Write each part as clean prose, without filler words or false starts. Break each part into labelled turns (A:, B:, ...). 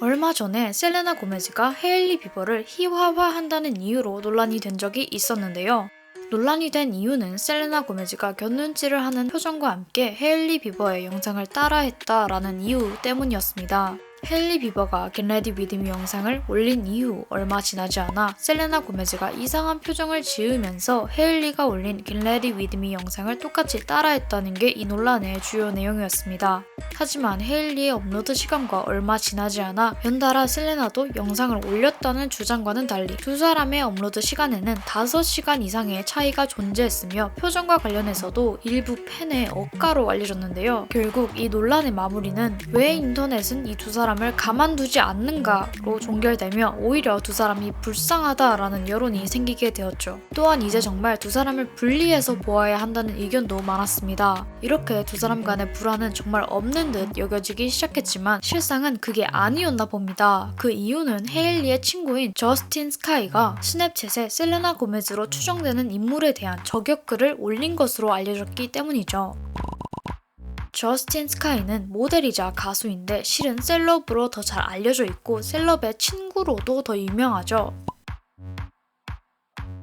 A: 얼마 전에 셀레나 고메즈가 헤일리 비버를 희화화한다는 이유로 논란이 된 적이 있었는데요. 논란이 된 이유는 셀레나 고메즈가 곁눈질을 하는 표정과 함께 헤일리 비버의 영상을 따라했다라는 이유 때문이었습니다. 헤일리 비버가 Get Ready With Me 영상을 올린 이후 얼마 지나지 않아 셀레나 고메즈가 이상한 표정을 지으면서 헤일리가 올린 Get Ready With Me 영상을 똑같이 따라했다는 게 이 논란의 주요 내용이었습니다. 하지만 헤일리의 업로드 시간과 얼마 지나지 않아 연달아 셀레나도 영상을 올렸다는 주장과는 달리 두 사람의 업로드 시간에는 5시간 이상의 차이가 존재했으며 표정과 관련해서도 일부 팬의 억가로 알려졌는데요. 결국 이 논란의 마무리는 왜 인터넷은 이 두 사람을 가만두지 않는가로 종결되며 오히려 두 사람이 불쌍하다라는 여론이 생기게 되었죠. 또한 이제 정말 두 사람을 분리해서 보아야 한다는 의견도 많았습니다. 이렇게 두 사람 간의 불화는 정말 없는 듯 여겨지기 시작했지만 실상은 그게 아니었나 봅니다. 그 이유는 헤일리의 친구인 저스틴 스카이가 스냅챗에 셀레나 고메즈로 추정되는 인물에 대한 저격글을 올린 것으로 알려졌기 때문이죠. 저스틴 스카이는 모델이자 가수인데 실은 셀럽으로 더 잘 알려져 있고 셀럽의 친구로도 더 유명하죠.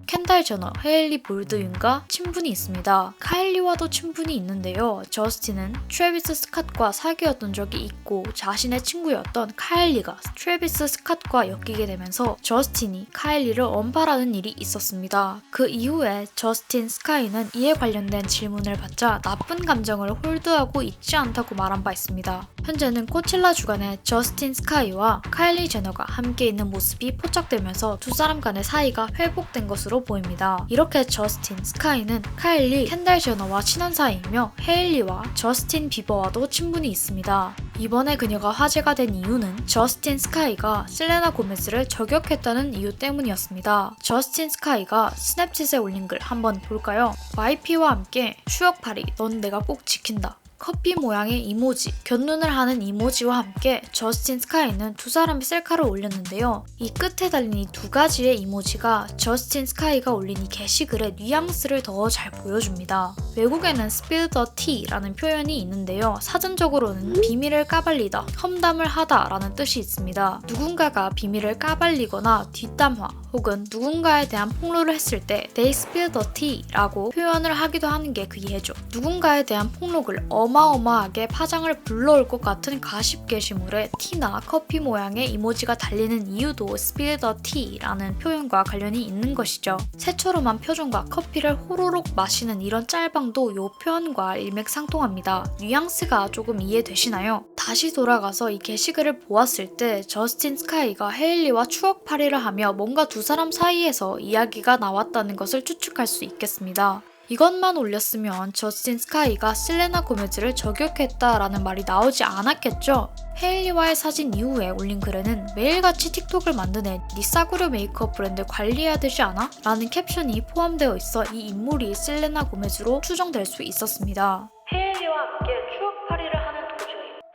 A: 켄달 제너, 헤일리 볼드윈과 친분이 있습니다. 카일리와도 친분이 있는데요. 저스틴은 트래비스 스캇과 사귀었던 적이 있고 자신의 친구였던 카일리가 트래비스 스캇과 엮이게 되면서 저스틴이 카일리를 언팔하는 일이 있었습니다. 그 이후에 저스틴 스카이는 이에 관련된 질문을 받자 나쁜 감정을 홀드하고 있지 않다고 말한 바 있습니다. 현재는 코첼라 주간에 저스틴 스카이와 카일리 제너가 함께 있는 모습이 포착되면서 두 사람 간의 사이가 회복된 것으로 보입니다. 이렇게 저스틴 스카이는 카일리, 켄달 제너와 친한 사이이며 헤일리와 저스틴 비버와도 친분이 있습니다. 이번에 그녀가 화제가 된 이유는 저스틴 스카이가 셀레나 고메즈를 저격했다는 이유 때문이었습니다. 저스틴 스카이가 스냅챗에 올린 글 한번 볼까요? YP와 함께 추억팔이 넌 내가 꼭 지킨다. 커피 모양의 이모지, 곁눈을 하는 이모지와 함께 저스틴 스카이는 두 사람의 셀카를 올렸는데요. 이 끝에 달린 이 두 가지의 이모지가 저스틴 스카이가 올린 이 게시글의 뉘앙스를 더 잘 보여줍니다. 외국에는 spill the tea라는 표현이 있는데요. 사전적으로는 비밀을 까발리다, 험담을 하다 라는 뜻이 있습니다. 누군가가 비밀을 까발리거나 뒷담화 혹은 누군가에 대한 폭로를 했을 때 they spill the tea라고 표현을 하기도 하는 게 그 예죠. 누군가에 대한 폭로를 어마어마하게 파장을 불러올 것 같은 가십 게시물에 티나 커피 모양의 이모지가 달리는 이유도 spill the tea라는 표현과 관련이 있는 것이죠. 새초롬한 표정과 커피를 호로록 마시는 이런 짤방도 이 표현과 일맥상통합니다. 뉘앙스가 조금 이해되시나요? 다시 돌아가서 이 게시글을 보았을 때 저스틴 스카이가 헤일리와 추억팔이를 하며 뭔가 두 사람 사이에서 이야기가 나왔다는 것을 추측할 수 있겠습니다. 이것만 올렸으면 저스틴 스카이가 셀레나 고메즈를 저격했다라는 말이 나오지 않았겠죠? 헤일리와의 사진 이후에 올린 글에는 매일같이 틱톡을 만드네 니 싸구려 메이크업 브랜드 관리해야 되지 않아? 라는 캡션이 포함되어 있어 이 인물이 셀레나 고메즈로 추정될 수 있었습니다. 헤일리와 함께 추억팔이를 하는 도중에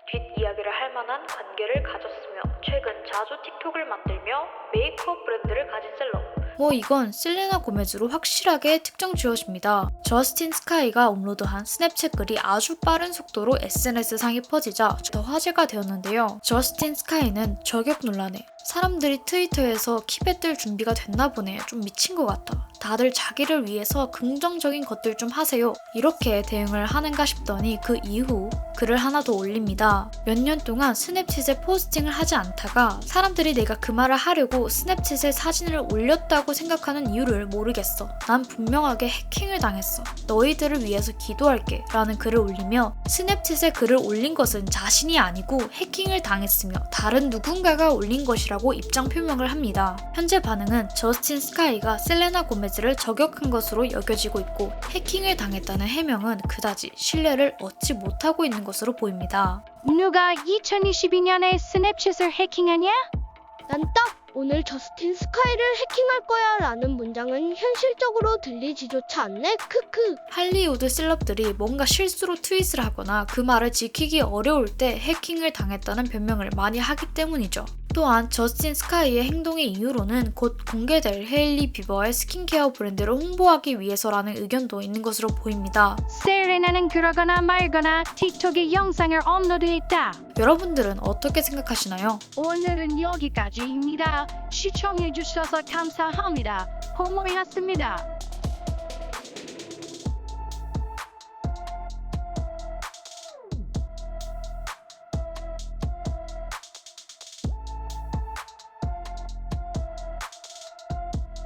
A: 뒷이야기를 할 만한 관계를 가졌으며 최근 자주 틱톡을 만들며 메이크업 브랜드를 가진 셀럽. 이건 셀레나 고메즈로 확실하게 특정 지어집니다. 저스틴 스카이가 업로드한 스냅챗 글이 아주 빠른 속도로 SNS상에 퍼지자 더 화제가 되었는데요. 저스틴 스카이는 저격 논란에 사람들이 트위터에서 키배뜰 준비가 됐나 보네. 좀 미친 것 같다. 다들 자기를 위해서 긍정적인 것들 좀 하세요. 이렇게 대응을 하는가 싶더니 그 이후 글을 하나 더 올립니다. 몇 년 동안 스냅챗에 포스팅을 하지 않다가 사람들이 내가 그 말을 하려고 스냅챗에 사진을 올렸다고 생각하는 이유를 모르겠어. 난 분명하게 해킹을 당했어. 너희들을 위해서 기도할게 라는 글을 올리며 스냅챗에 글을 올린 것은 자신이 아니고 해킹을 당했으며 다른 누군가가 올린 것이라고 입장 표명을 합니다. 현재 반응은 저스틴 스카이가 셀레나 고메즈를 저격한 것으로 여겨지고 있고 해킹을 당했다는 해명은 그다지 신뢰를 얻지 못하고 있는 것으로 보입니다.
B: 누가 2022년에 스냅챗을 해킹하냐?
C: 난 딱 오늘 저스틴 스카이를 해킹할 거야 라는 문장은 현실적으로 들리지조차 않네. 크크.
A: 할리우드 셀럽들이 뭔가 실수로 트윗을 하거나 그 말을 지키기 어려울 때 해킹을 당했다는 변명을 많이 하기 때문이죠. 또한 저스틴 스카이의 행동의 이유로는 곧 공개될 헤일리 비버의 스킨케어 브랜드를 홍보하기 위해서라는 의견도 있는 것으로 보입니다.
B: 세레나는 그러거나 말거나 틱톡에 영상을 업로드했다.
A: 여러분들은 어떻게 생각하시나요?
B: 오늘은 여기까지입니다. 시청해주셔서 감사합니다. 호모였습니다.